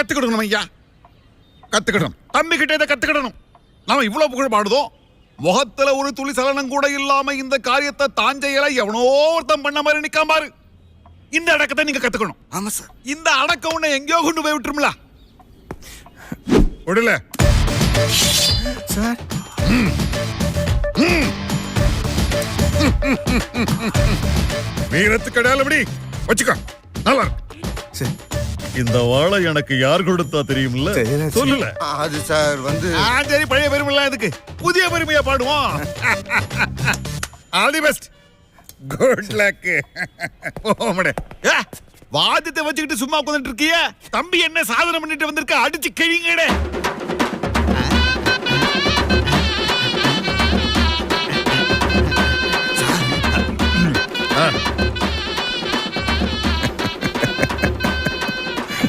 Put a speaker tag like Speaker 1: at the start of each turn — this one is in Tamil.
Speaker 1: கத்துக்கிடணும் ஐயா, கத்துக்கிடணும். தம்பி கிட்ட இதை கத்துக்கிடணும். நாம இவ்வளவு புகழ் பாடுதோம், முகத்துல ஒரு துளி சலனம் கூட இல்லாம இந்த காரியத்தை தாஞ்சையில எவனோ ஒருத்தன் பண்ண மாதிரி நிக்காம பாரு. இந்த அடக்கத்தை நீங்க கத்துக்கணும்.
Speaker 2: ஆமா சார்.
Speaker 1: இந்த அடக்கம் உன்னை எங்கேயோ கொண்டு போய் விட்டுருமில்ல. விடல
Speaker 2: சார்.
Speaker 1: வீரத்துக்கு அடையாளம் எப்படி வச்சுக்க. நல்லா இருக்கு.
Speaker 2: சரி.
Speaker 1: இந்த வாழை எனக்கு யார் கொடுத்தா தெரியுமில்ல? சொல்லல.
Speaker 2: அது சார் வந்து
Speaker 1: சரி, பழைய பெருமை இதுக்கு புதிய பெருமையா பாடுவோம். All the best, good luck. வாதத்தை வச்சுக்கிட்டு சும்மா உட்கார்ந்துட்டு இருக்கிய? தம்பி என்ன சாதனை பண்ணிட்டு வந்திருக்க? அடிச்சு கிழிங்கடே.